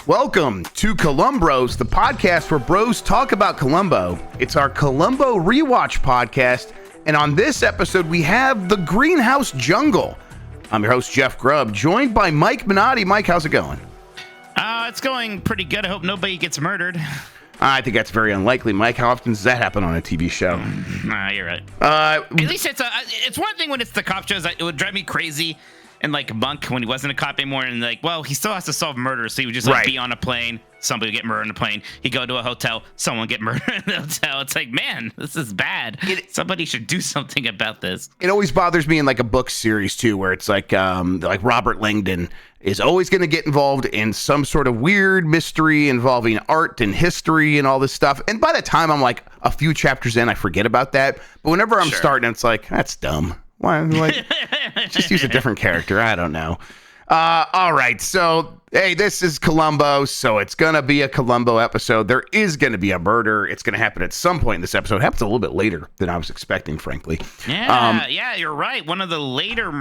Welcome to Columbros, the podcast where bros talk about Columbo. It's our Columbo rewatch podcast, and on this episode, we have The Greenhouse Jungle. I'm your host, Jeff Grubb, joined by Mike Minotti. Mike, how's it going? It's going pretty good. I hope nobody gets murdered. I think that's very unlikely, Mike. How often does that happen on a TV show? You're right. At least it's one thing when it's the cop shows. It would drive me crazy. And like Monk, when he wasn't a cop anymore, and like, well, he still has to solve murders, so he would just like be on a plane, somebody would get murdered on a plane. He'd go to a hotel, someone would get murdered in the hotel. It's like, man, this is bad. Somebody should do something about this. It always bothers me in like a book series too, where it's like Robert Langdon is always going to get involved in some sort of weird mystery involving art and history and all this stuff. And by the time I'm like a few chapters in, I forget about that. But whenever I'm starting, it's like, that's dumb. Why? Like, just use a different character. I don't know. All right. So, hey, this is Columbo, so it's going to be a Columbo episode. There is going to be a murder. It's going to happen at some point in this episode. It happens a little bit later than I was expecting, frankly. Yeah, you're right. One of the later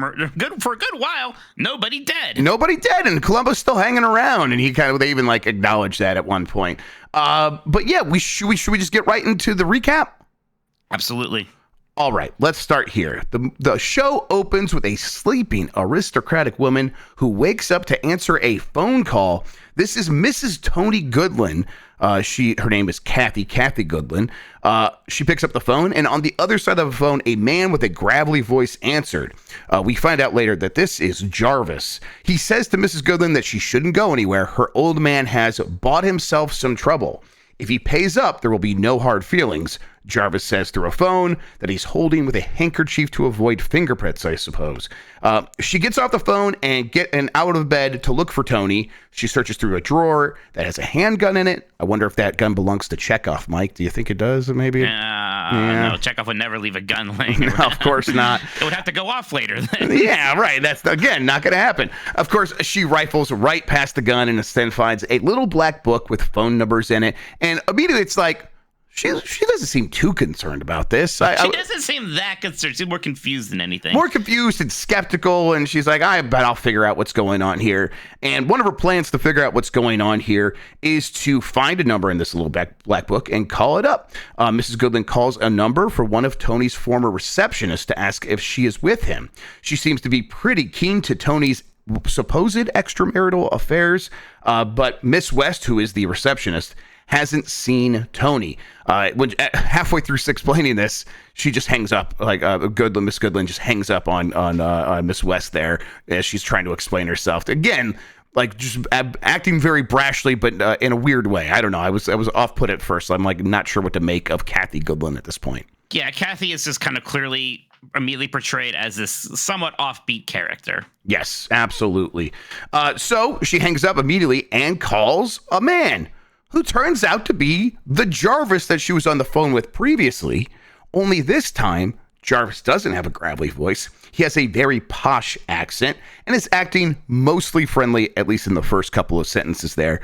for a good while, nobody dead. Nobody dead, and Columbo's still hanging around, and they even like acknowledged that at one point. But yeah, should we just get right into the recap? Absolutely. All right, let's start here. The show opens with a sleeping aristocratic woman who wakes up to answer a phone call. This is Mrs. Tony Goodlin. Her name is Kathy Goodlin. She picks up the phone, and on the other side of the phone, a man with a gravelly voice answered. We find out later that this is Jarvis. He says to Mrs. Goodlin that she shouldn't go anywhere. Her old man has bought himself some trouble. If he pays up, there will be no hard feelings. Jarvis says through a phone that he's holding with a handkerchief to avoid fingerprints, I suppose. She gets off the phone and out of bed to look for Tony. She searches through a drawer that has a handgun in it. I wonder if that gun belongs to Chekhov, Mike. Do you think it does, maybe? No, Chekhov would never leave a gun laying around. No, of course not. It would have to go off later then. Yeah, right. That's, again, not going to happen. Of course, she rifles right past the gun and then finds a little black book with phone numbers in it. And immediately it's like, She doesn't seem too concerned about this. She doesn't seem that concerned. She's more confused than anything. More confused and skeptical, and she's like, I bet I'll figure out what's going on here. And one of her plans to figure out what's going on here is to find a number in this little black book and call it up. Mrs. Goodlin calls a number for one of Tony's former receptionists to ask if she is with him. She seems to be pretty keen to Tony's supposed extramarital affairs, but Miss West, who is the receptionist, hasn't seen Tony. When halfway through explaining this, she just hangs up. Like Miss Goodlin just hangs up on Miss West there as she's trying to explain herself. Again, like just acting very brashly, but in a weird way. I don't know. I was off put at first. I'm like not sure what to make of Kathy Goodlin at this point. Yeah, Kathy is just kind of clearly immediately portrayed as this somewhat offbeat character. Yes, absolutely. So she hangs up immediately and calls a man who turns out to be the Jarvis that she was on the phone with previously, only this time, Jarvis doesn't have a gravelly voice. He has a very posh accent and is acting mostly friendly, at least in the first couple of sentences there.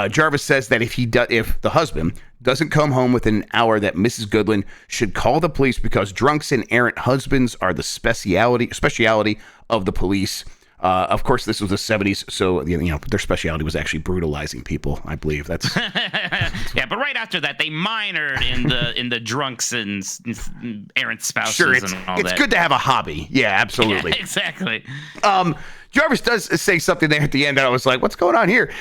Jarvis says that if the husband doesn't come home within an hour, that Mrs. Goodlin should call the police because drunks and errant husbands are the speciality of the police. Of course, this was the 70s, so their specialty was actually brutalizing people. I believe that's yeah. But right after that, they minored in the drunks and errant spouses. Sure, and all it's that. good to have a hobby. Yeah, absolutely. Yeah, exactly. Jarvis does say something there at the end that I was like, what's going on here?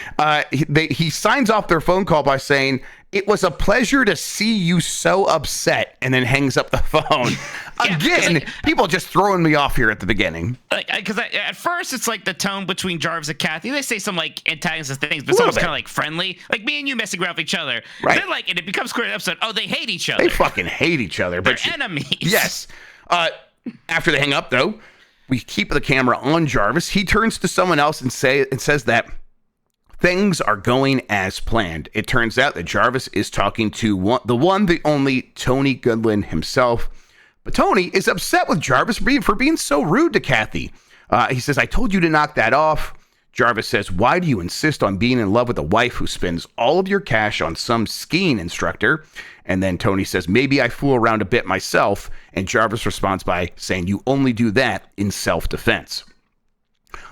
He signs off their phone call by saying, "It was a pleasure to see you so upset," and then hangs up the phone. Again, people just throwing me off here at the beginning. Because at first it's like the tone between Jarvis and Kathy. They say some like antagonistic things, but it's kind of like friendly, like me and you messing around with each other. Right. Then and it becomes clear in the episode. Oh, they hate each other. They fucking hate each other. They're enemies. Yes. After they hang up, though, we keep the camera on Jarvis. He turns to someone else and says that things are going as planned. It turns out that Jarvis is talking to the only Tony Goodlin himself. But Tony is upset with Jarvis for being so rude to Kathy. He says, "I told you to knock that off." Jarvis says, "Why do you insist on being in love with a wife who spends all of your cash on some skiing instructor?" And then Tony says, "Maybe I fool around a bit myself." And Jarvis responds by saying, "You only do that in self-defense."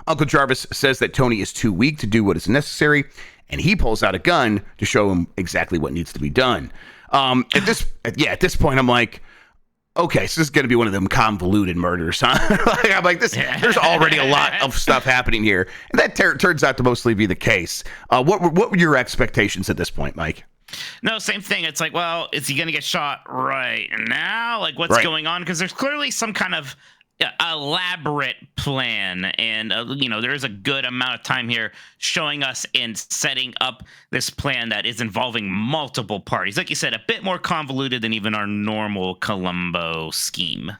Uncle Jarvis says that Tony is too weak to do what is necessary and he pulls out a gun to show him exactly what needs to be done. At this point, I'm like, okay, so this is going to be one of them convoluted murders, huh? I'm like, there's already a lot of stuff happening here. And that turns out to mostly be the case. What were your expectations at this point, Mike? No, same thing. It's like, well, is he going to get shot right now? Like, what's going on? Because there's clearly some kind of elaborate plan, and there is a good amount of time here showing us and setting up this plan that is involving multiple parties. Like you said, a bit more convoluted than even our normal Columbo scheme.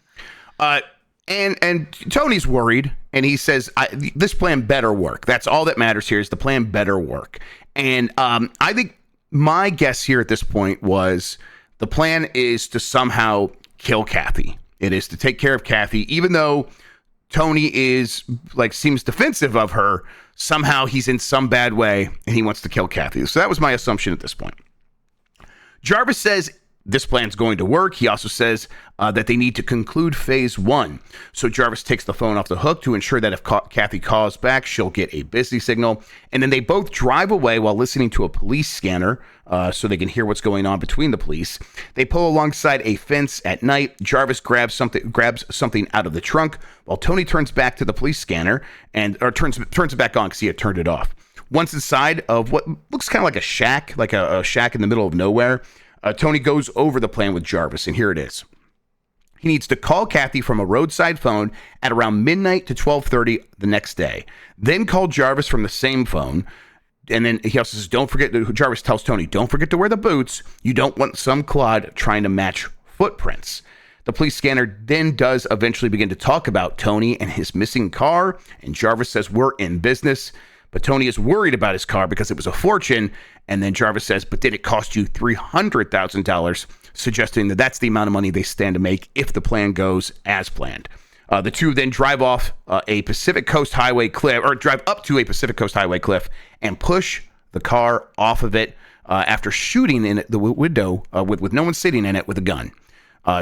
And Tony's worried, and he says, this plan better work. That's all that matters here, is the plan better work. And I think my guess here at this point was the plan is to somehow kill Kathy. It is to take care of Kathy, even though Tony seems defensive of her. Somehow he's in some bad way and he wants to kill Kathy. So that was my assumption at this point. Jarvis says this plan's going to work. He also says that they need to conclude phase 1. So Jarvis takes the phone off the hook to ensure that if Kathy calls back, she'll get a busy signal. And then they both drive away while listening to a police scanner so they can hear what's going on between the police. They pull alongside a fence at night. Jarvis grabs something out of the trunk while Tony turns back to the police scanner or turns it back on because he had turned it off. Once inside of what looks kind of like a shack, a shack in the middle of nowhere, Tony goes over the plan with Jarvis, and here it is. He needs to call Kathy from a roadside phone at around midnight to 12:30 the next day. Then call Jarvis from the same phone. And then he also says, Jarvis tells Tony, don't forget to wear the boots. You don't want some clod trying to match footprints. The police scanner then does eventually begin to talk about Tony and his missing car. And Jarvis says, we're in business. But Tony is worried about his car because it was a fortune. And then Jarvis says, but did it cost you $300,000? Suggesting that that's the amount of money they stand to make if the plan goes as planned. The two then drive off a Pacific Coast Highway cliff, or drive up to a Pacific Coast Highway cliff and push the car off of it after shooting in the window with no one sitting in it with a gun.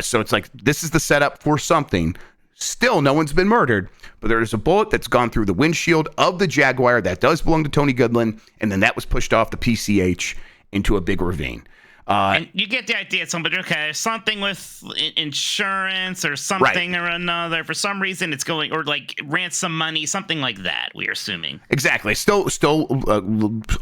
So it's like, this is the setup for something. Still, no one's been murdered, but there's a bullet that's gone through the windshield of the Jaguar that does belong to Tony Goodland, and then that was pushed off the PCH into a big ravine. And you get the idea. Somebody, okay, something with insurance or something or another. For some reason, it's going, or like ransom money, something like that. We're assuming. Exactly. Still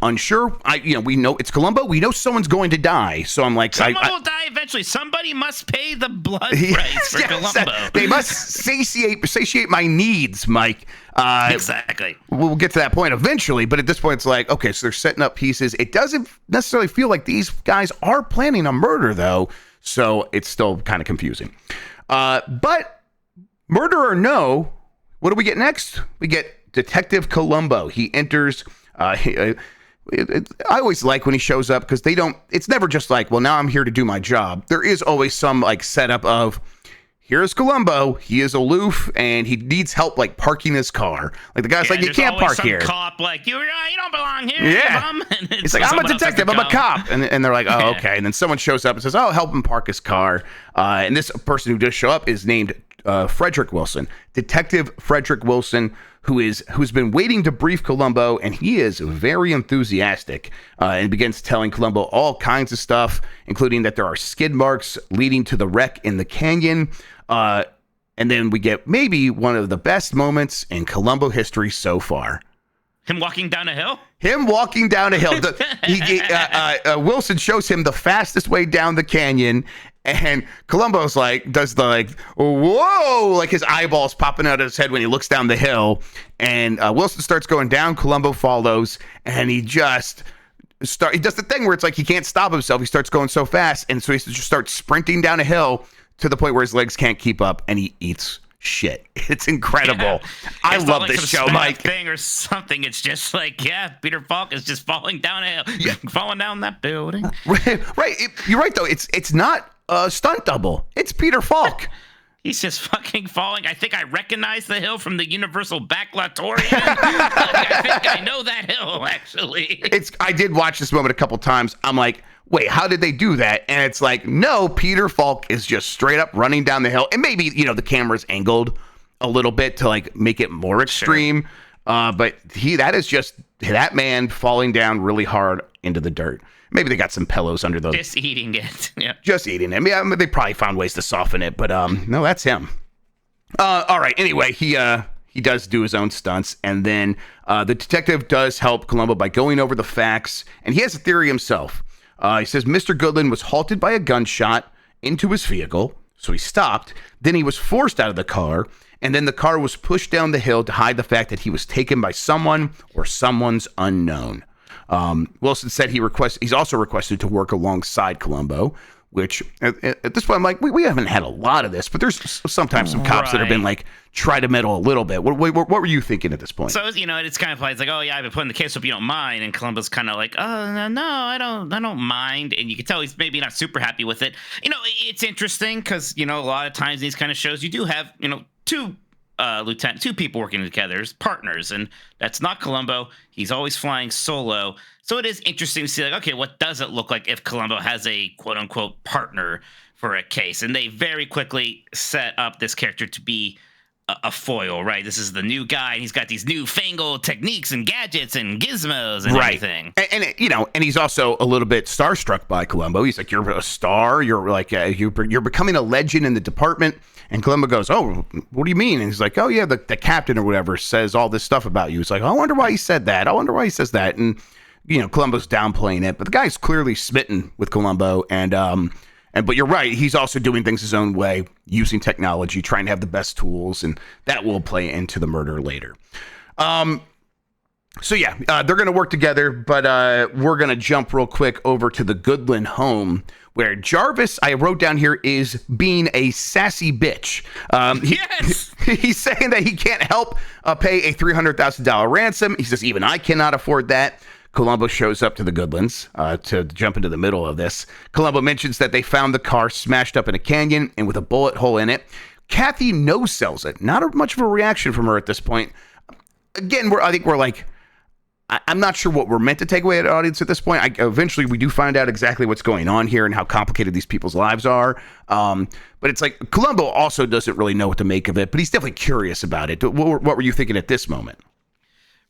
unsure. We know it's Columbo. We know someone's going to die. So I'm like, someone will die eventually. Somebody must pay the blood price for Columbo. They must satiate my needs, Mike. Exactly. We'll get to that point eventually, but at this point, it's like, okay, so they're setting up pieces. It doesn't necessarily feel like these guys are planning a murder, though, so it's still kind of confusing. But murder or no, what do we get next? We get Detective Columbo. He enters. I always like when he shows up because it's never just like, well, now I'm here to do my job. There is always some like setup of, here's Columbo. He is aloof and he needs help like parking his car. Like the guy's like, you can't park here. Cop like, you don't belong here. Yeah. He's like, I'm a detective. I'm a cop. And they're like, oh, okay. And then someone shows up and says, oh, help him park his car. And this person who does show up is named Frederick Wilson, Detective Frederick Wilson, who's been waiting to brief Columbo, and he is very enthusiastic and begins telling Columbo all kinds of stuff, including that there are skid marks leading to the wreck in the canyon. And then we get maybe one of the best moments in Columbo history so far. Him walking down a hill? Wilson shows him the fastest way down the canyon, and Columbo's like, does the like, whoa, like his eyeballs popping out of his head when he looks down the hill. And Wilson starts going down. Columbo follows, and he just he does the thing where it's like he can't stop himself. He starts going so fast, and so he just starts sprinting down a hill to the point where his legs can't keep up, and he eats shit. It's incredible. Yeah. I love this show, Mike. Thing or something. It's just like, Peter Falk is just falling down a hill, falling down that building. Right. You're right, though. It's not a stunt double. It's Peter Falk. He's just fucking falling. I think I recognize the hill from the Universal Backlatorium. I think I know that hill, actually. I did watch this moment a couple times. I'm like, wait, how did they do that? And it's like, no, Peter Falk is just straight up running down the hill. And maybe, the camera's angled a little bit to like make it more extreme. But that is just that man falling down really hard into the dirt. Maybe they got some pillows under those. Just eating it. Yeah. Just eating it. I mean, they probably found ways to soften it, but no, that's him. All right. Anyway, he does do his own stunts, and then the detective does help Columbo by going over the facts, and he has a theory himself. He says Mr. Goodland was halted by a gunshot into his vehicle, so he stopped. Then he was forced out of the car, and then the car was pushed down the hill to hide the fact that he was taken by someone or someone's unknown. Wilson said he's also requested to work alongside Columbo, which at this point I'm like, we haven't had a lot of this, but there's sometimes some cops that have been like, try to meddle a little bit. What were you thinking at this point? So, it's kind of like, oh yeah, I've been putting the case up, you don't mind. And Columbo's kind of like, oh no, I don't mind. And you can tell he's maybe not super happy with it. It's interesting because, a lot of times in these kind of shows, you do have, two people working together as partners, and that's not Columbo. He's always flying solo. So it is interesting to see, like, okay, what does it look like if Columbo has a quote unquote partner for a case? And they very quickly set up this character to be a foil, right? This is the new guy, and he's got these newfangled techniques and gadgets and gizmos and everything. And he's also a little bit starstruck by Columbo. He's like, you're a star. You're like, you're becoming a legend in the department. And Columbo goes, oh, what do you mean? And he's like, oh yeah, the captain or whatever says all this stuff about you. He's like, I wonder why he said that. I wonder why he says that. And Columbo's downplaying it, but the guy's clearly smitten with Columbo, but you're right. He's also doing things his own way, using technology, trying to have the best tools, and that will play into the murder later. They're going to work together, but we're going to jump real quick over to the Goodland home, where Jarvis, I wrote down here, is being a sassy bitch. Yes! He's saying that he can't help pay a $300,000 ransom. He says, even I cannot afford that. Columbo shows up to the Goodlands to jump into the middle of this. Columbo mentions that they found the car smashed up in a canyon and with a bullet hole in it. Kathy no-sells it. Not much of a reaction from her at this point. Again, I think we're like, I'm not sure what we're meant to take away at the audience at this point. Eventually, we do find out exactly what's going on here and how complicated these people's lives are. But it's like Columbo also doesn't really know what to make of it, but he's definitely curious about it. What were you thinking at this moment?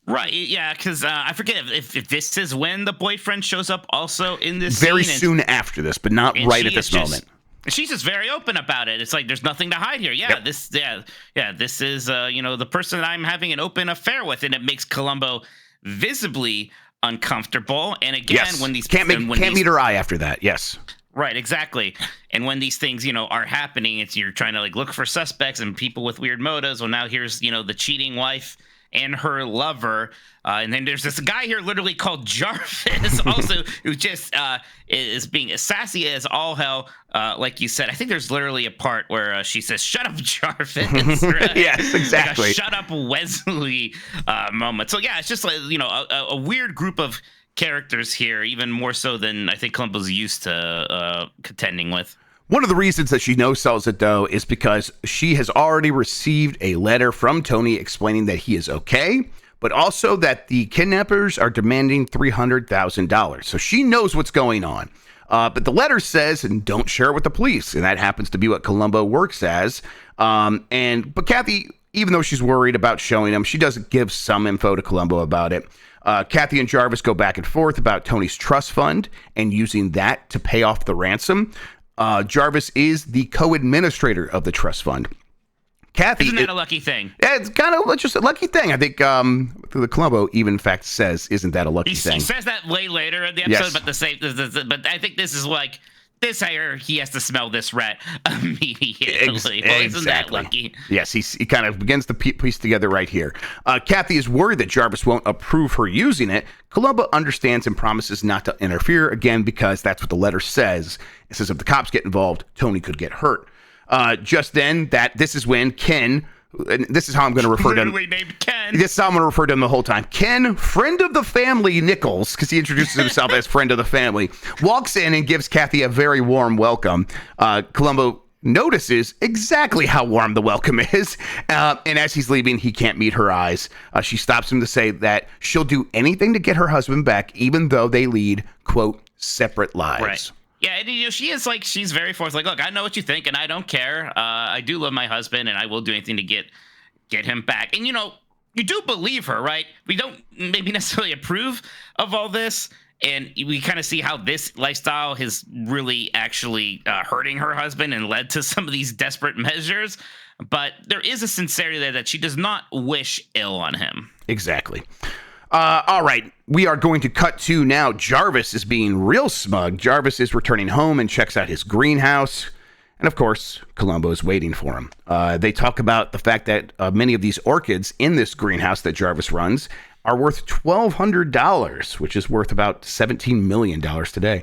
Right, yeah, because I forget if this is when the boyfriend shows up also in this very scene. Soon after this, but not right at this moment. She's just very open about it. It's like there's nothing to hide here. Yeah, yep. This is the person that I'm having an open affair with, and it makes Columbo visibly uncomfortable. And again, yes. When these can't meet her eye after that. Yes. Right, exactly. And when these things, are happening, you're trying to look for suspects and people with weird motives. Well, now here's, the cheating wife and her lover. And then there's this guy here literally called Jarvis also, who just is being as sassy as all hell. Like you said, I think there's literally a part where she says, shut up, Jarvis. Right? Yes, exactly. Like a shut up, Wesley moment. So, yeah, it's just like, a weird group of characters here, even more so than I think Columbo's used to contending with. One of the reasons that she no-sells it, though, is because she has already received a letter from Tony explaining that he is okay, but also that the kidnappers are demanding $300,000. So she knows what's going on. But the letter says, and don't share it with the police. And that happens to be what Columbo works as. But Kathy, even though she's worried about showing him, she does give some info to Columbo about it. Kathy and Jarvis go back and forth about Tony's trust fund and using that to pay off the ransom. Jarvis is the co-administrator of the trust fund. Kathy, isn't that a lucky thing? Yeah, it's kind of just a lucky thing. I think the Columbo even in fact says, "Isn't that a lucky thing?" He says that way later in the episode, yes. but I think this is like this hire. He has to smell this rat immediately. Exactly. Isn't that lucky? Yes, he kind of begins to piece together right here. Kathy is worried that Jarvis won't approve her using it. Columbo understands and promises not to interfere again because that's what the letter says. It says if the cops get involved, Tony could get hurt. Just then, this is when Ken, and this is how I'm going to refer to him. Named Ken. This is how I'm going to refer to him the whole time. Ken, friend of the family Nichols, because he introduces himself as friend of the family, walks in and gives Kathy a very warm welcome. Columbo notices exactly how warm the welcome is. And as he's leaving, he can't meet her eyes. She stops him to say that she'll do anything to get her husband back, even though they lead, quote, separate lives. Right. Yeah, and, she is like, she's very forced. Like, look, I know what you think, and I don't care. I do love my husband, and I will do anything to get him back. And, you do believe her, right? We don't maybe necessarily approve of all this. And we kind of see how this lifestyle is really actually hurting her husband and led to some of these desperate measures. But there is a sincerity there that she does not wish ill on him. Exactly. All right. We are going to cut to now. Jarvis is being real smug. Jarvis is returning home and checks out his greenhouse. And of course, Columbo is waiting for him. They talk about the fact that many of these orchids in this greenhouse that Jarvis runs are worth $1,200, which is worth about $17 million today.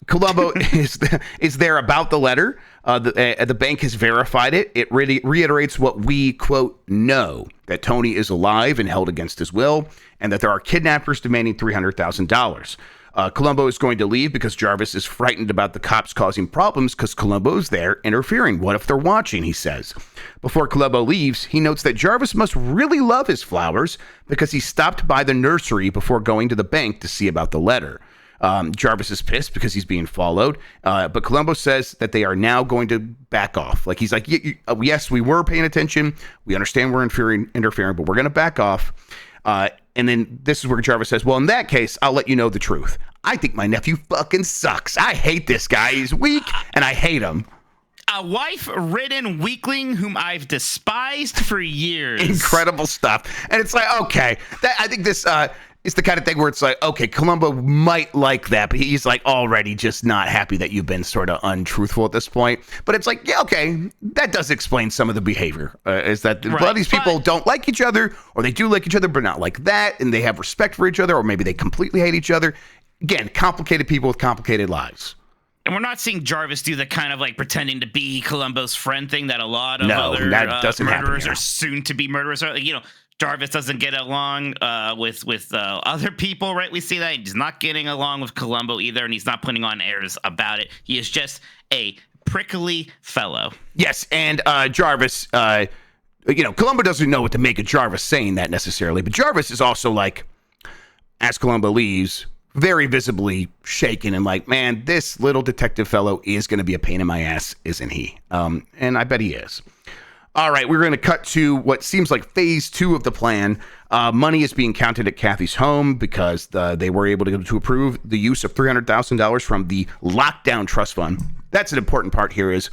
Columbo is there about the letter. The bank has verified it. It reiterates what we, quote, know, that Tony is alive and held against his will, and that there are kidnappers demanding $300,000. Columbo is going to leave because Jarvis is frightened about the cops causing problems because Columbo is there interfering. What if they're watching, he says. Before Columbo leaves, he notes that Jarvis must really love his flowers because he stopped by the nursery before going to the bank to see about the letter. Jarvis is pissed because he's being followed, but Columbo says that they are now going to back off. Like, he's like, yes, we were paying attention. We understand we're interfering, but we're going to back off. And then this is where Jarvis says, well, in that case, I'll let you know the truth. I think my nephew fucking sucks. I hate this guy. He's weak, and I hate him. A wife-ridden weakling whom I've despised for years. Incredible stuff. And it's like, okay, I think this is the kind of thing where it's like, okay, Columbo might like that, but he's like already just not happy that you've been sort of untruthful at this point. But it's like, yeah, okay, that does explain some of the behavior. Is that a lot of these people don't like each other, or they do like each other, but not like that, and they have respect for each other, or maybe they completely hate each other. Again, complicated people with complicated lives. And we're not seeing Jarvis do the kind of like pretending to be Columbo's friend thing that a lot of other murderers or soon to be murderers are. You know, Jarvis doesn't get along with other people, right? We see that he's not getting along with Columbo either, and he's not putting on airs about it. He is just a prickly fellow. Yes, and Jarvis, Columbo doesn't know what to make of Jarvis saying that necessarily, but Jarvis is also like, as Columbo leaves, very visibly shaken and like, man, this little detective fellow is going to be a pain in my ass, isn't he? And I bet he is. All right, we're going to cut to what seems like phase 2 of the plan. Money is being counted at Kathy's home because they were able to approve the use of $300,000 from the lockdown trust fund. That's an important part here is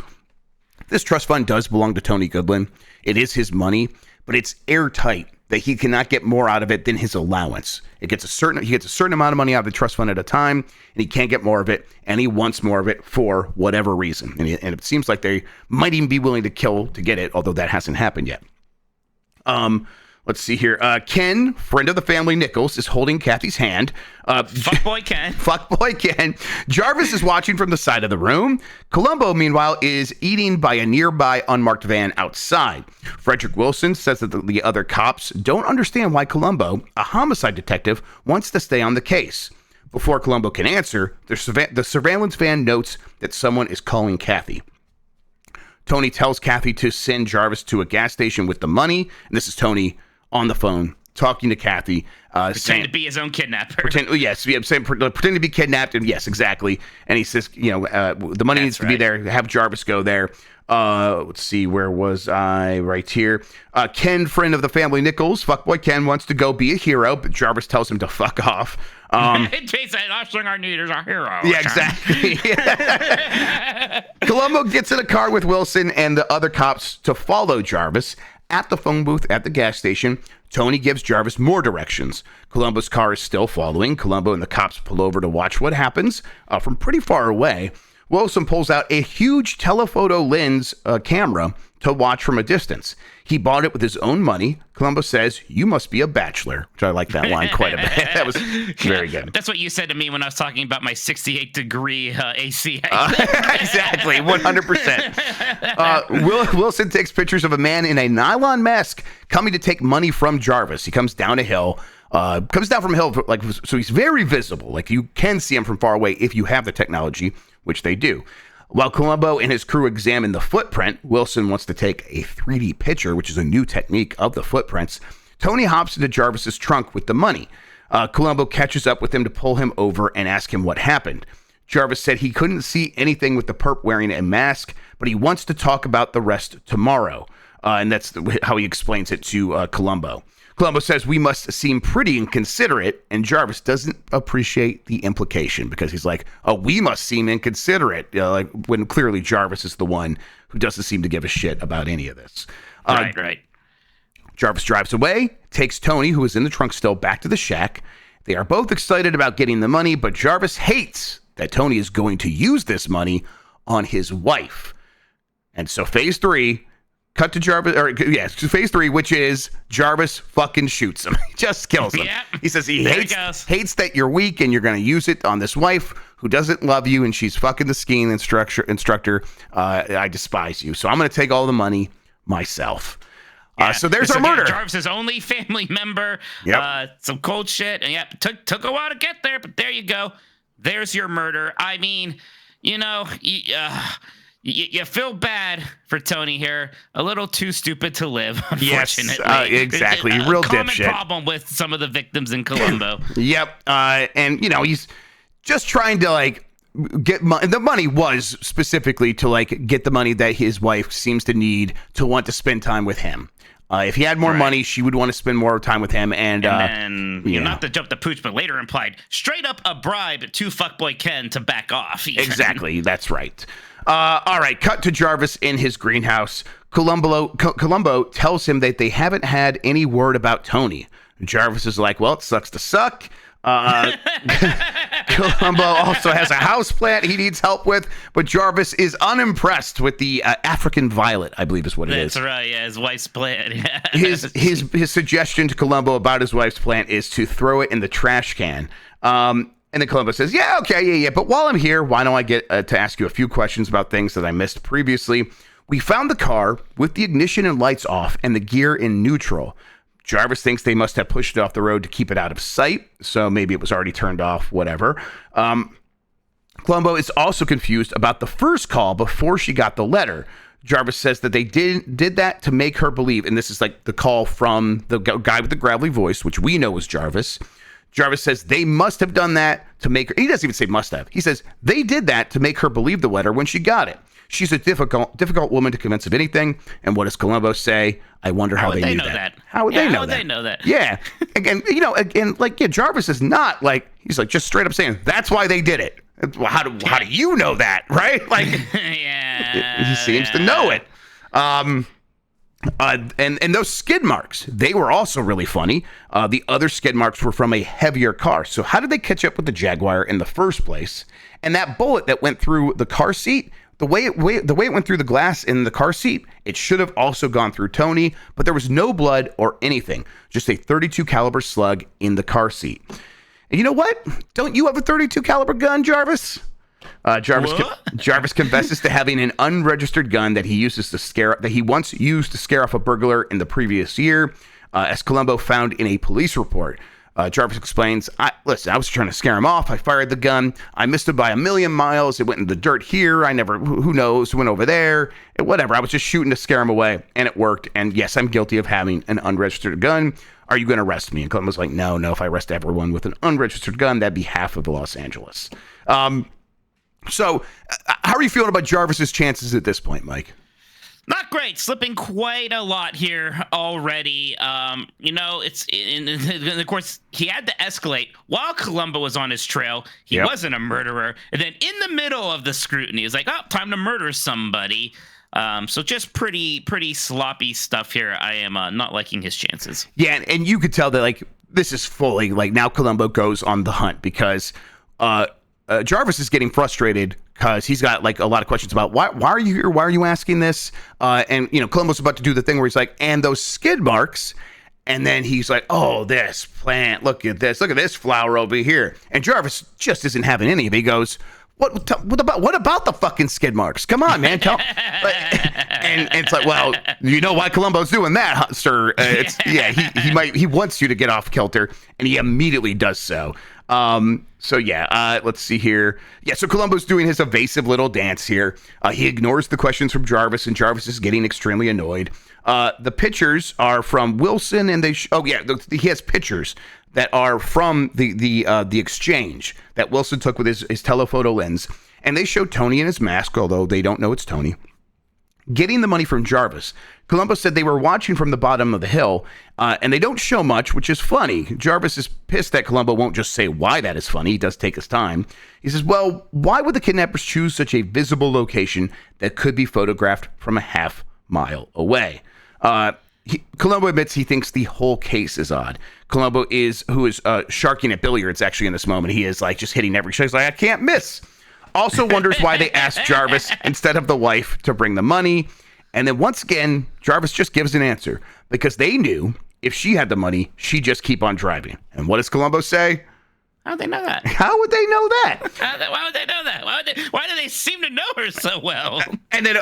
this trust fund does belong to Tony Goodwin. It is his money, but it's airtight that he cannot get more out of it than his allowance. He gets a certain amount of money out of the trust fund at a time, and he can't get more of it, and he wants more of it for whatever reason. And it seems like they might even be willing to kill to get it, although that hasn't happened yet. Let's see here. Ken, friend of the family Nichols, is holding Kathy's hand. Fuckboy Ken. Fuckboy Ken. Jarvis is watching from the side of the room. Columbo, meanwhile, is eating by a nearby unmarked van outside. Frederick Wilson says that the other cops don't understand why Columbo, a homicide detective, wants to stay on the case. Before Columbo can answer, the surveillance van notes that someone is calling Kathy. Tony tells Kathy to send Jarvis to a gas station with the money. And this is Tony on the phone talking to Kathy. Pretend to be his own kidnapper. Pretend to be kidnapped. And yes, exactly. And he says, the money needs to be there. Have Jarvis go there. Let's see, where was I? Right here. Ken, friend of the family Nichols, fuckboy Ken, wants to go be a hero, but Jarvis tells him to fuck off. Jason, Ashling our need is our hero. Yeah, exactly. Columbo gets in a car with Wilson and the other cops to follow Jarvis. At the phone booth at the gas station, Tony gives Jarvis more directions. Columbo's car is still following. Columbo and the cops pull over to watch what happens from pretty far away. Wilson pulls out a huge telephoto lens camera to watch from a distance. He bought it with his own money. Columbo says, "You must be a bachelor," which I like that line quite a bit. That was very good. That's what you said to me when I was talking about my 68-degree AC. Exactly, 100%. Wilson takes pictures of a man in a nylon mask coming to take money from Jarvis. He comes down a hill. Comes down from a hill, so he's very visible. Like, you can see him from far away if you have the technology, which they do. While Columbo and his crew examine the footprint, Wilson wants to take a 3D picture, which is a new technique of the footprints. Tony hops into Jarvis's trunk with the money. Columbo catches up with him to pull him over and ask him what happened. Jarvis said he couldn't see anything with the perp wearing a mask, but he wants to talk about the rest tomorrow. And that's how he explains it to Columbo. Columbo says, we must seem pretty inconsiderate, and Jarvis doesn't appreciate the implication because he's like, oh, we must seem inconsiderate, like when clearly Jarvis is the one who doesn't seem to give a shit about any of this. Right. Jarvis drives away, takes Tony, who is in the trunk still, back to the shack. They are both excited about getting the money, but Jarvis hates that Tony is going to use this money on his wife. And so phase 3, cut to Jarvis, phase 3, which is Jarvis fucking shoots him. He just kills him. Yep. He says he hates that you're weak and you're going to use it on this wife who doesn't love you and she's fucking the skiing instructor. I despise you. So I'm going to take all the money myself. So there's our murder. Jarvis's only family member. Yep. Some cold shit. And took a while to get there, but there you go. There's your murder. I mean, you feel bad for Tony here. A little too stupid to live, unfortunately. Yes, exactly. Real common dipshit. Problem with some of the victims in Columbo. Yep. And, he's just trying to, get money. The money was specifically to, get the money that his wife seems to need to want to spend time with him. If he had more money, she would want to spend more time with him. And then, not to jump the pooch, but later implied, straight up a bribe to fuckboy Ken to back off. Even. Exactly. That's right. All right. Cut to Jarvis in his greenhouse. Columbo tells him that they haven't had any word about Tony. Jarvis is like, well, it sucks to suck. Columbo also has a house plant he needs help with, but Jarvis is unimpressed with the African violet, I believe is what it is. That's right, yeah, his wife's plant. his suggestion to Columbo about his wife's plant is to throw it in the trash can. And then Columbo says, yeah, okay, but while I'm here, why don't I get to ask you a few questions about things that I missed previously? We found the car with the ignition and lights off and the gear in neutral. Jarvis thinks they must have pushed it off the road to keep it out of sight, so maybe it was already turned off, whatever. Columbo is also confused about the first call before she got the letter. Jarvis says that they did that to make her believe, and this is like the call from the guy with the gravelly voice, which we know is Jarvis. Jarvis says they must have done that to make her, he doesn't even say must have. He says they did that to make her believe the letter when she got it. She's a difficult woman to convince of anything. And what does Columbo say? I wonder how they knew that. How would they know that? Yeah. Again, Jarvis is not he's just straight up saying, that's why they did it. Well, how do you know that? Right? Yeah. He seems to know it. And those skid marks, they were also really funny. The other skid marks were from a heavier car. So how did they catch up with the Jaguar in the first place? And that bullet that went through the car seat, the way it went through the glass in the car seat, it should have also gone through Tony, but there was no blood or anything. Just a .32 caliber slug in the car seat. And you know what? Don't you have a .32 caliber gun, Jarvis? Jarvis confesses to having an unregistered gun that he once used to scare off a burglar in the previous year, as Columbo found in a police report. Jarvis explains, I was trying to scare him off. I fired the gun. I missed it by a million miles. It went in the dirt here. Who knows, went over there. Whatever. I was just shooting to scare him away, and it worked. And yes, I'm guilty of having an unregistered gun. Are you going to arrest me? And Columbo's like, no, if I arrest everyone with an unregistered gun, that'd be half of Los Angeles. So how are you feeling about Jarvis's chances at this point, Mike? Not great. Slipping quite a lot here already. It's and of course he had to escalate while Columbo was on his trail. He wasn't a murderer, and then in the middle of the scrutiny, it's like, oh, time to murder somebody. So just pretty sloppy stuff here. I am not liking his chances. Yeah, and you could tell that this is fully now Columbo goes on the hunt because Jarvis is getting frustrated because he's got a lot of questions about why are you here? Why are you asking this? And Columbo's about to do the thing where he's like, and those skid marks. And then he's like, oh, this plant, look at this flower over here. And Jarvis just isn't having any of it. He goes, what about the fucking skid marks? Come on, man. And it's like, well, you know why Columbo's doing that, sir? He wants you to get off kilter, and he immediately does so. Let's see here. Yeah, so Columbo's doing his evasive little dance here. He ignores the questions from Jarvis, and Jarvis is getting extremely annoyed. The pictures are from Wilson, and he has pictures that are from the exchange that Wilson took with his telephoto lens, and they show Tony in his mask, although they don't know it's Tony. getting the money from Jarvis. Columbo said they were watching from the bottom of the hill, and they don't show much, which is funny. Jarvis is pissed that Columbo won't just say why that is funny. He does take his time. He says, well, why would the kidnappers choose such a visible location that could be photographed from a half mile away? Columbo admits he thinks the whole case is odd. Columbo who is sharking at billiards actually in this moment. He is like just hitting every shot. He's like, I can't miss. Also wonders why they asked Jarvis instead of the wife to bring the money. And then once again, Jarvis just gives an answer because they knew if she had the money, she'd just keep on driving. And what does Columbo say? How would they know that? How would they know that? Why would they know that? Why do they seem to know her so well? And then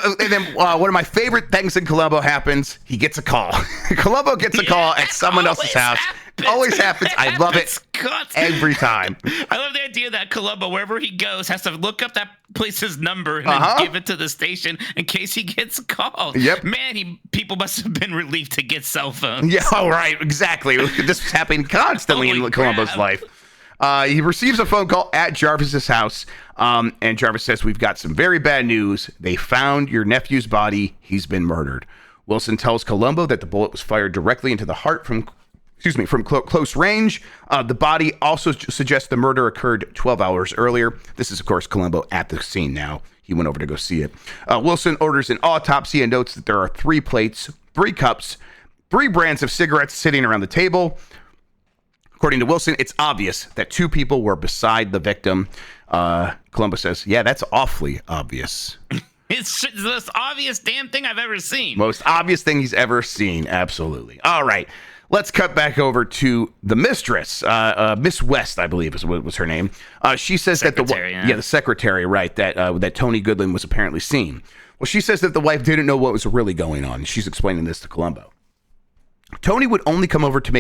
one of my favorite things in Columbo happens. He gets a call. Columbo gets a call at someone else's house. Always happens. I love it every time. I love the idea that Columbo, wherever he goes, has to look up that place's number and then give it to the station in case he gets called. Yep. Man, people must have been relieved to get cell phones. Yeah, right. Exactly. This was happening constantly in Columbo's life. He receives a phone call at Jarvis's house, and Jarvis says, we've got some very bad news. They found your nephew's body. He's been murdered. Wilson tells Columbo that the bullet was fired directly into the heart from close range. The body also suggests the murder occurred 12 hours earlier. This is, of course, Columbo at the scene now. He went over to go see it. Wilson orders an autopsy and notes that there are 3 plates, 3 cups, 3 brands of cigarettes sitting around the table. According to Wilson, it's obvious that 2 people were beside the victim. Columbo says, yeah, that's awfully obvious. It's the most obvious damn thing I've ever seen. Most obvious thing he's ever seen. Absolutely. All right. Let's cut back over to the mistress, Miss West, I believe was her name. She says that the secretary, right, that Tony Goodland was apparently seeing. Well, she says that the wife didn't know what was really going on. She's explaining this to Columbo. Tony would only come over to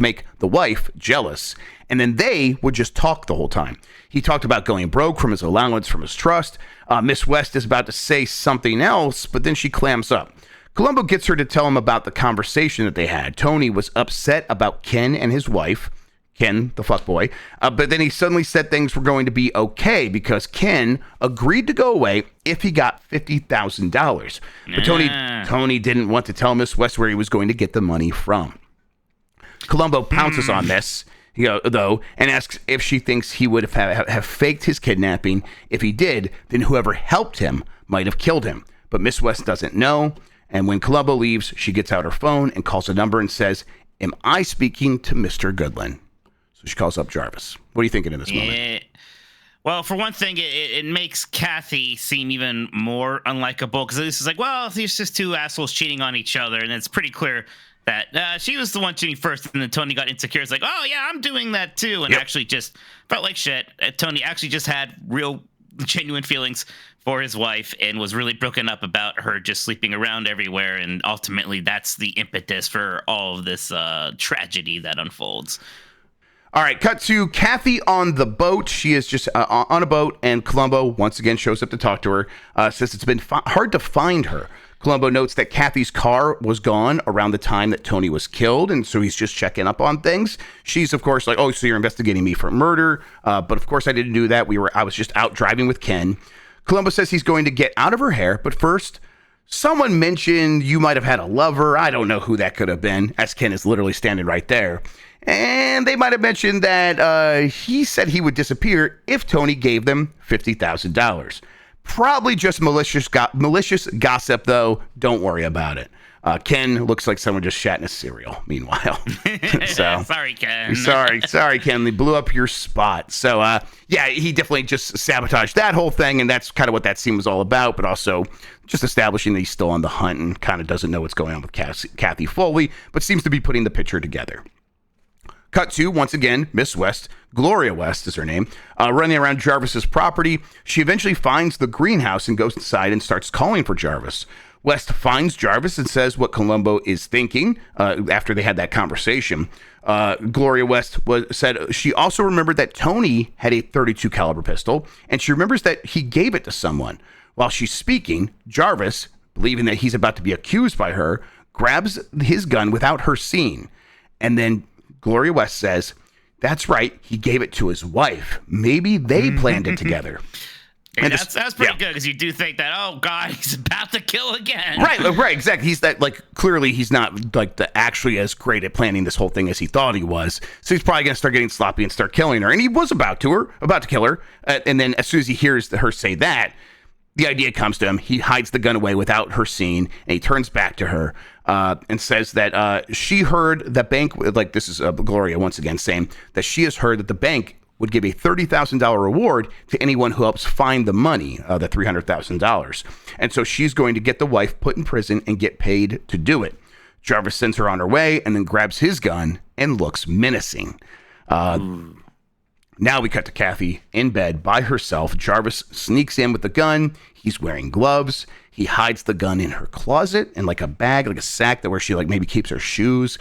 make the wife jealous, and then they would just talk the whole time. He talked about going broke from his allowance from his trust. Miss West is about to say something else, but then she clams up. Columbo gets her to tell him about the conversation that they had. Tony was upset about Ken and his wife, Ken, the fuckboy, but then he suddenly said things were going to be okay because Ken agreed to go away if he got $50,000. But Tony didn't want to tell Miss West where he was going to get the money from. Columbo pounces on this, though, and asks if she thinks he would have faked his kidnapping. If he did, then whoever helped him might have killed him. But Miss West doesn't know. And when Columbo leaves, she gets out her phone and calls a number and says, am I speaking to Mr. Goodland? So she calls up Jarvis. What are you thinking in this moment? Well, for one thing, it makes Kathy seem even more unlikable because this is like, well, there's just 2 assholes cheating on each other. And it's pretty clear that she was the one cheating first. And then Tony got insecure. It's like, oh, yeah, I'm doing that, too. And actually just felt like shit. Tony actually just had real genuine feelings for his wife and was really broken up about her just sleeping around everywhere. And ultimately, that's the impetus for all of this tragedy that unfolds. All right, cut to Kathy on the boat. She is just on a boat, and Columbo once again shows up to talk to her. Says it's been hard to find her. Columbo notes that Kathy's car was gone around the time that Tony was killed, and so he's just checking up on things. She's, of course, like, oh, so you're investigating me for murder. But, of course, I didn't do that. I was just out driving with Ken. Columbo says he's going to get out of her hair, but first, someone mentioned you might have had a lover. I don't know who that could have been, as Ken is literally standing right there. And they might have mentioned that he said he would disappear if Tony gave them $50,000. Probably just malicious gossip, though. Don't worry about it. Ken looks like someone just shat in a cereal, meanwhile. So sorry, Ken. Sorry, Ken. They blew up your spot. So, yeah, he definitely just sabotaged that whole thing, and that's kind of what that scene was all about, but also just establishing that he's still on the hunt and kind of doesn't know what's going on with Kathy fully, but seems to be putting the picture together. Cut to, once again, Miss West, Gloria West is her name, running around Jarvis's property. She eventually finds the greenhouse and goes inside and starts calling for Jarvis. West finds Jarvis and says what Columbo is thinking after they had that conversation. Gloria West said she also remembered that Tony had a .32 caliber pistol, and she remembers that he gave it to someone. While she's speaking, Jarvis, believing that he's about to be accused by her, grabs his gun without her seeing. And then Gloria West says, that's right, he gave it to his wife. Maybe they planned it together. And that's pretty good because you do think that, oh God, he's about to kill again. Right, exactly. He's that clearly he's not actually as great at planning this whole thing as he thought he was. So he's probably gonna start getting sloppy and start killing her. And he was about to kill her. And then as soon as he hears her say that, the idea comes to him. He hides the gun away without her seeing, and he turns back to her and says that she heard the bank. This is Gloria once again saying that she has heard that the bank would give a $30,000 reward to anyone who helps find the money, the $300,000. And so she's going to get the wife put in prison and get paid to do it. Jarvis sends her on her way and then grabs his gun and looks menacing. Now we cut to Kathy in bed by herself. Jarvis sneaks in with the gun. He's wearing gloves. He hides the gun in her closet in a bag, a sack where she maybe keeps her shoes.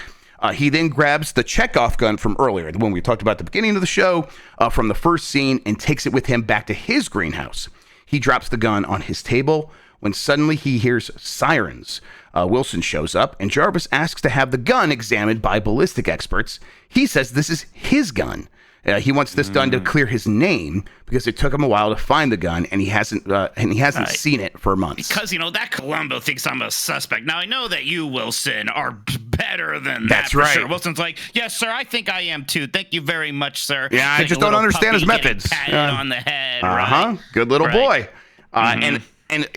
He then grabs the Chekhov gun from earlier, the one we talked about at the beginning of the show, from the first scene, and takes it with him back to his greenhouse. He drops the gun on his table when suddenly he hears sirens. Wilson shows up, and Jarvis asks to have the gun examined by ballistic experts. He says this is his gun. He wants this done to clear his name because it took him a while to find the gun, and he hasn't seen it for months. Because that Columbo thinks I'm a suspect. Now I know that you, Wilson, are better than that. That's right. Sure. Wilson's like, yes, sir. I think I am too. Thank you very much, sir. Yeah, I just don't understand his methods. Patted on the head. Right? Good little boy. And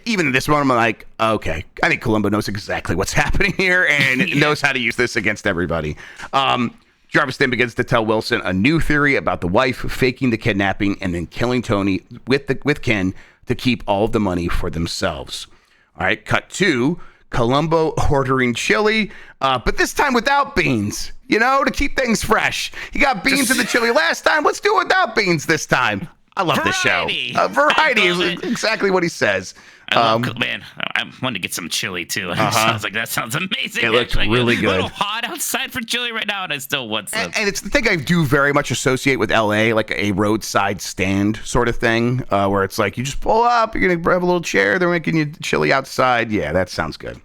even in this moment, I'm like, okay, I think Columbo knows exactly what's happening here and knows how to use this against everybody. Jarvis then begins to tell Wilson a new theory about the wife faking the kidnapping and then killing Tony with Ken to keep all of the money for themselves. All right, cut to Columbo ordering chili, but this time without beans, to keep things fresh. He got beans in the chili last time. Let's do it without beans this time. I love this show. Variety is exactly what he says. Man, I wanted to get some chili too. I was like, that sounds amazing. It looks really good. A little hot outside for chili right now, and I still want some. And it's the thing I do very much associate with LA, like a roadside stand sort of thing, where it's like you just pull up, you're going to have a little chair, they're making you chili outside. Yeah, that sounds good.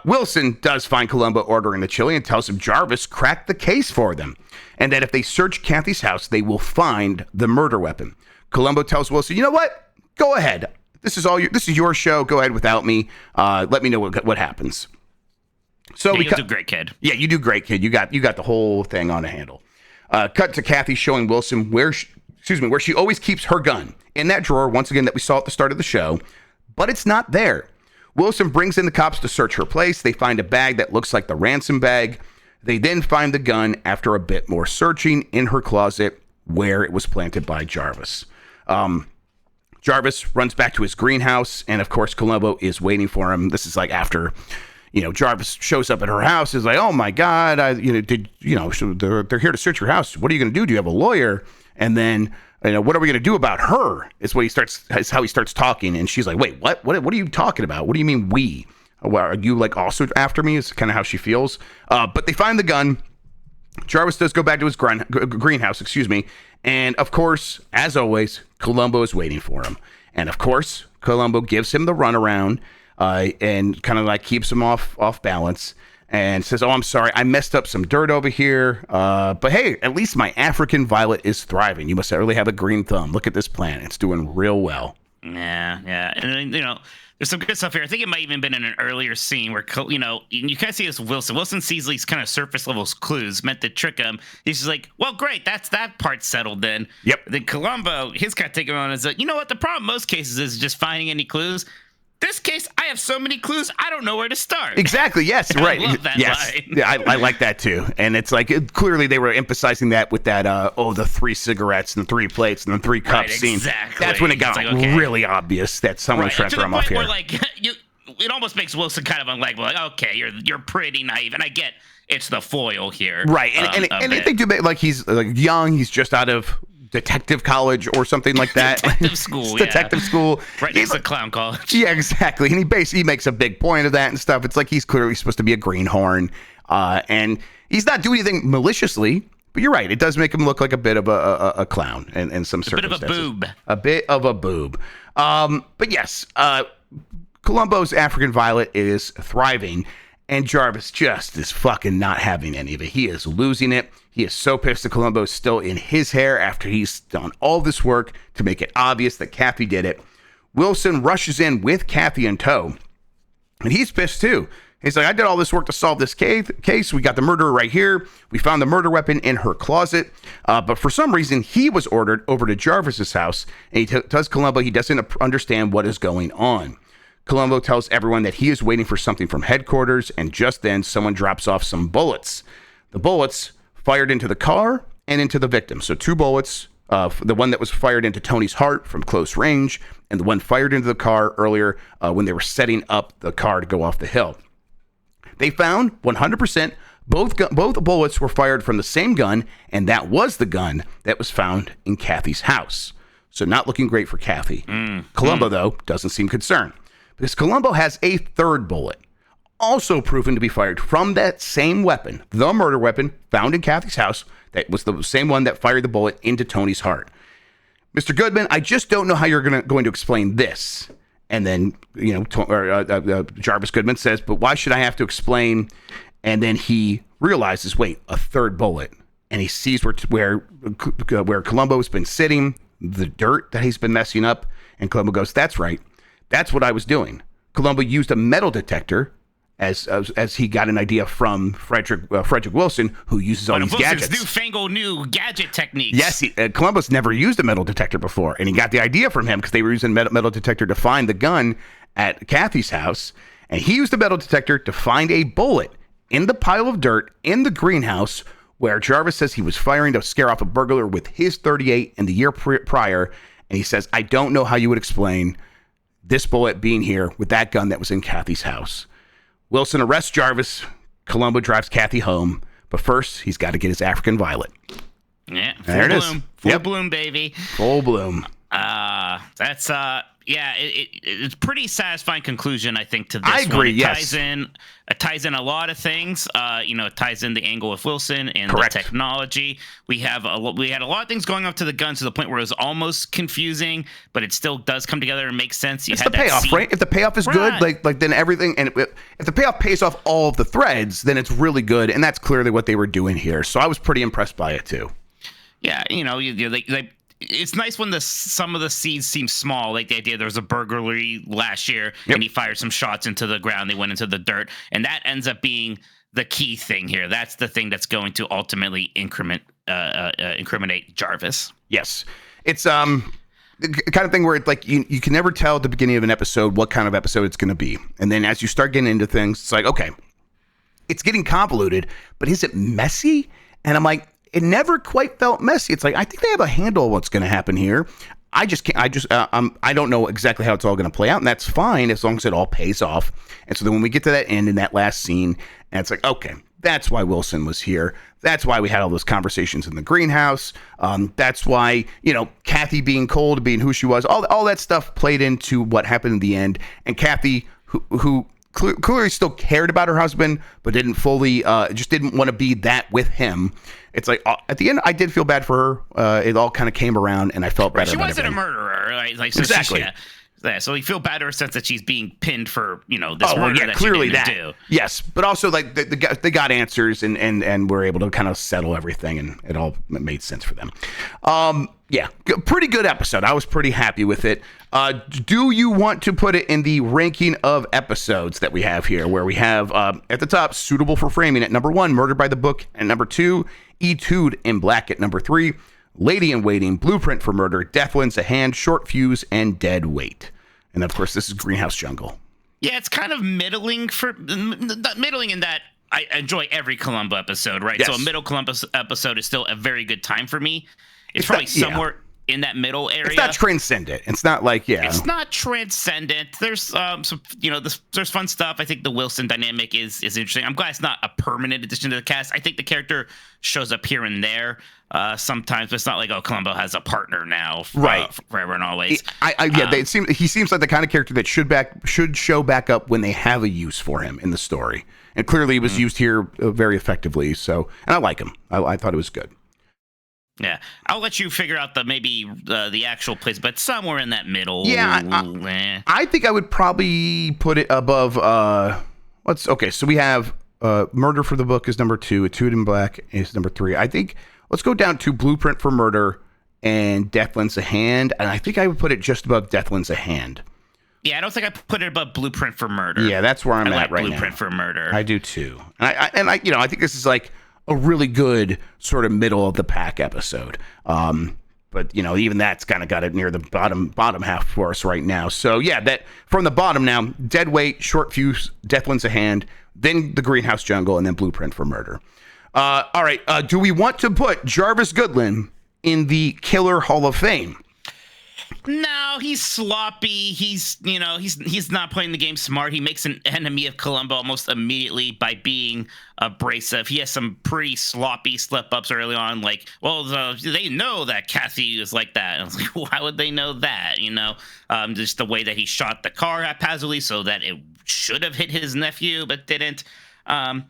Wilson does find Columbo ordering the chili and tells him Jarvis cracked the case for them, and that if they search Kathy's house, they will find the murder weapon. Columbo tells Wilson, you know what? Go ahead. This is your show. Go ahead without me. Let me know what happens. So you do great, kid. Yeah, you do great, kid. You got the whole thing on a handle. Cut to Kathy showing Wilson where she always keeps her gun in that drawer once again that we saw at the start of the show, but it's not there. Wilson brings in the cops to search her place. They find a bag that looks like the ransom bag. They then find the gun after a bit more searching in her closet where it was planted by Jarvis. Jarvis runs back to his greenhouse, and of course, Columbo is waiting for him. This is after, Jarvis shows up at her house. Is like, oh my God, they're here to search your house. What are you going to do? Do you have a lawyer? And then, what are we going to do about her? Is how he starts talking. And she's like, wait, what? What are you talking about? What do you mean we? Well, are you also after me? Is kind of how she feels. But they find the gun. Jarvis does go back to his greenhouse, and of course, as always, Columbo is waiting for him. And of course, Columbo gives him the runaround and kind of keeps him off balance and says, oh, I'm sorry, I messed up some dirt over here. But hey, at least my African violet is thriving. You must really have a green thumb. Look at this plant. It's doing real well. Yeah. And then, there's some good stuff here. I think it might even been in an earlier scene where, you kind of see this Wilson. Wilson sees these kind of surface level clues meant to trick him. He's just like, well, great. That part settled then. Yep. Then Columbo, his kind of take him on is like, you know what? The problem in most cases is just finding any clues. This case, I have so many clues, I don't know where to start. Exactly. Yes. Right. I love that line. Yeah, I like that too. And it's clearly they were emphasizing that with that, the 3 cigarettes and the 3 plates and the 3 cups scene. Exactly. That's when it got really obvious that someone's trying to throw him off here. Where, it almost makes Wilson kind of unlikable. Like, okay, you're pretty naive, and I get it's the foil here. Right. And they do he's young. He's just out of detective college or something like that. Detective school. Detective school. Right next to clown college. Yeah, exactly. And he makes a big point of that and stuff. It's like he's clearly supposed to be a greenhorn, and he's not doing anything maliciously. But you're right. It does make him look like a bit of a clown in some circumstances. A bit of a boob. But yes, Columbo's African violet is thriving. And Jarvis just is fucking not having any of it. He is losing it. He is so pissed that Columbo's still in his hair after he's done all this work to make it obvious that Kathy did it. Wilson rushes in with Kathy in tow, and he's pissed too. He's like, I did all this work to solve this case. We got the murderer right here. We found the murder weapon in her closet. But for some reason, he was ordered over to Jarvis's house, and he tells Columbo he doesn't understand what is going on. Columbo tells everyone that he is waiting for something from headquarters, and just then someone drops off some bullets. The bullets fired into the car and into the victim. So 2 bullets, the one that was fired into Tony's heart from close range, and the one fired into the car earlier when they were setting up the car to go off the hill. They found 100% both bullets were fired from the same gun, and that was the gun that was found in Kathy's house. So not looking great for Kathy. Columbo, though, doesn't seem concerned, because Columbo has a 3rd bullet, also proven to be fired from that same weapon, the murder weapon found in Kathy's house, that was the same one that fired the bullet into Tony's heart. Mr. Goodman, I just don't know how you're going to explain this. And then, Jarvis Goodman says, but why should I have to explain? And then he realizes, wait, a 3rd bullet. And he sees where Columbo has been sitting, the dirt that he's been messing up. And Columbo goes, that's right. That's what I was doing. Columbo used a metal detector as he got an idea from Frederick Wilson, who uses all these gadgets. Newfangled new gadget techniques. Yes, Columbus never used a metal detector before, and he got the idea from him because they were using a metal detector to find the gun at Kathy's house, and he used the metal detector to find a bullet in the pile of dirt in the greenhouse where Jarvis says he was firing to scare off a burglar with his .38 in the year prior, and he says, I don't know how you would explain this bullet being here with that gun that was in Kathy's house. Wilson arrests Jarvis. Columbo drives Kathy home. But first, he's got to get his African Violet. Yeah, there it is. Full bloom, baby. Full bloom. It's pretty satisfying conclusion, I think, to this I agree, one. yes. It ties in a lot of things. It ties in the angle with Wilson and Correct. the technology. We had a lot of things going up to the gun to the point where it was almost confusing, but it still does come together and make sense. It's the payoff, right? If the payoff is good, like then everything, and if the payoff pays off all of the threads, then it's really good, and that's clearly what they were doing here. So I was pretty impressed by it too. Yeah, it's nice when some of the seeds seem small, like the idea there was a burglary last year and he fired some shots into the ground. They went into the dirt, and that ends up being the key thing here. That's the thing that's going to ultimately incriminate Jarvis. Yes, it's the kind of thing where it's like you can never tell at the beginning of an episode what kind of episode it's going to be, and then as you start getting into things, it's like, okay, it's getting convoluted, but is it messy? And I'm like, it never quite felt messy. It's like, I think they have a handle on what's going to happen here. I just can't. I don't know exactly how it's all going to play out, and that's fine as long as it all pays off. And so then when we get to that end in that last scene, and it's like, okay, that's why Wilson was here. That's why we had all those conversations in the greenhouse. That's why, Kathy being cold, being who she was, all that stuff played into what happened in the end. And Kathy, who clearly still cared about her husband, but didn't fully, just didn't want to be that with him. It's like, at the end, I did feel bad for her. It all kind of came around, and I felt better. She wasn't a murderer, right? So exactly. So you feel bad in a sense that she's being pinned for, this murder that clearly she didn't do. Yes, but also like they got answers and were able to kind of settle everything, and it all made sense for them. Pretty good episode. I was pretty happy with it. Do you want to put it in the ranking of episodes that we have here, where we have at the top, Suitable for Framing at number 1, Murder by the Book at number 2, Etude in Black at number 3, Lady in Waiting, Blueprint for Murder, Death Lends a Hand, Short Fuse, and Dead Weight. And of course, this is Greenhouse Jungle. Yeah, it's kind of middling in that I enjoy every Columbo episode, right? Yes. So a middle Columbo episode is still a very good time for me. It's probably somewhere in that middle area. It's not transcendent. It's not like, It's not transcendent. There's some, there's fun stuff. I think the Wilson dynamic is interesting. I'm glad it's not a permanent addition to the cast. I think the character shows up here and there sometimes, but it's not like, Columbo has a partner now, forever and always. He seems like the kind of character that should show back up when they have a use for him in the story, and clearly he was used here very effectively. So, and I like him. I thought it was good. Yeah, I'll let you figure out the actual place, but somewhere in that middle. Yeah, I think I would probably put it above. Okay, so we have Murder for the Book is number 2, Etude in Black is number 3. I think let's go down to Blueprint for Murder and Death Lends a Hand, and I think I would put it just above Death Lends a Hand. Yeah, I don't think I put it above Blueprint for Murder. Yeah, that's where I'm at right now. Blueprint for Murder. I do too. And I I think this is like a really good sort of middle of the pack episode. But even that's kind of got it near the bottom half for us right now. So yeah, that from the bottom now, Dead Weight, Short Fuse, Death Lends a Hand, then The Greenhouse Jungle, and then Blueprint for Murder. All right, do we want to put Jarvis Goodland in the Killer Hall of Fame? No, he's sloppy. He's not playing the game smart. He makes an enemy of Columbo almost immediately by being abrasive. He has some pretty sloppy slip-ups early on, like, they know that Kathy is like that. And I was like, why would they know that? Just the way that he shot the car haphazardly so that it should have hit his nephew, but didn't. No.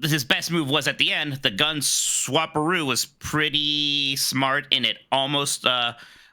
His best move was at the end. The gun swapperoo was pretty smart, and it almost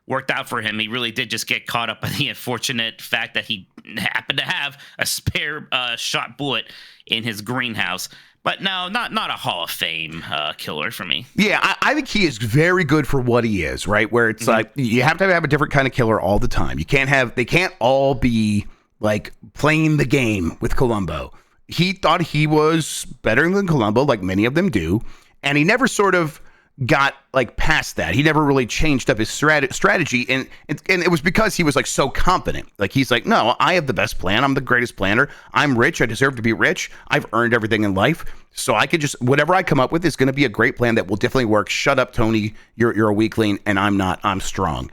worked out for him. He really did just get caught up by the unfortunate fact that he happened to have a spare shot bullet in his greenhouse. But no, not a Hall of Fame killer for me. Yeah, I think he is very good for what he is, right? Where it's like you have to have a different kind of killer all the time. They can't all be like playing the game with Columbo. He thought he was better than Columbo, like many of them do, and he never sort of got like past that. He never really changed up his strategy, and it was because he was like so confident. Like he's like, no, I have the best plan. I'm the greatest planner. I'm rich. I deserve to be rich. I've earned everything in life, so I could just whatever I come up with is going to be a great plan that will definitely work. Shut up, Tony. You're a weakling, and I'm not. I'm strong.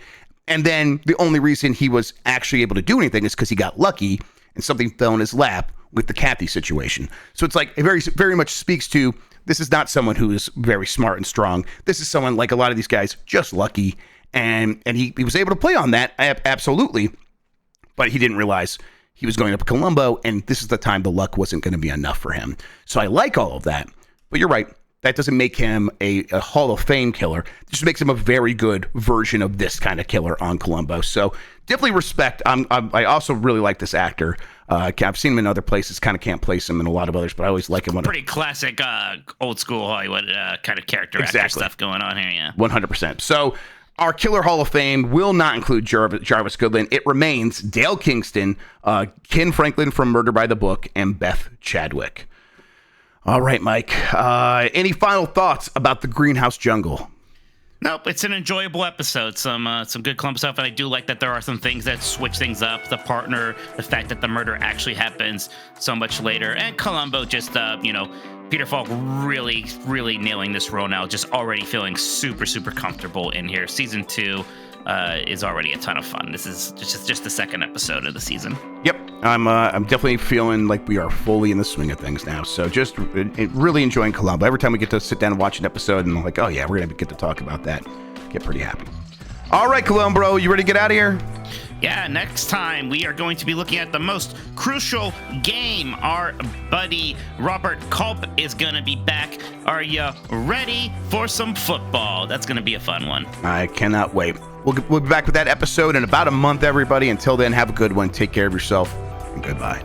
And then the only reason he was actually able to do anything is because he got lucky and something fell in his lap with the Kathy situation. So it's like it very, very much speaks to this is not someone who is very smart and strong. This is someone like a lot of these guys, just lucky. And he was able to play on that, absolutely. But he didn't realize he was going up Columbo, and this is the time the luck wasn't going to be enough for him. So I like all of that. But you're right. That doesn't make him a Hall of Fame killer. It just makes him a very good version of this kind of killer on Columbo. So definitely respect. I also really like this actor. I've seen him in other places. Kind of can't place him in a lot of others, but I always like him. Pretty classic old school Hollywood kind of character actor stuff going on here. Yeah, 100%. So our Killer Hall of Fame will not include Jarvis Goodland. It remains Dale Kingston, Ken Franklin from Murder by the Book, and Beth Chadwick. All right, Mike. Any final thoughts about the Greenhouse Jungle? Nope, it's an enjoyable episode. Some good Columbo stuff, and I do like that there are some things that switch things up. The partner, the fact that the murder actually happens so much later, and Columbo just, Peter Falk really, really nailing this role now. Just already feeling super, super comfortable in here. Season 2 is already a ton of fun. This is just the second episode of the season. Yep, I'm definitely feeling like we are fully in the swing of things now. So just really enjoying Columbo. Every time we get to sit down and watch an episode, and I'm like, oh yeah, we're gonna get to talk about that. Get pretty happy. All right, Columbro, you ready to get out of here? Yeah, next time we are going to be looking at the most crucial game. Our buddy Robert Culp is going to be back. Are you ready for some football? That's going to be a fun one. I cannot wait. We'll be back with that episode in about a month, everybody. Until then, have a good one. Take care of yourself, and goodbye.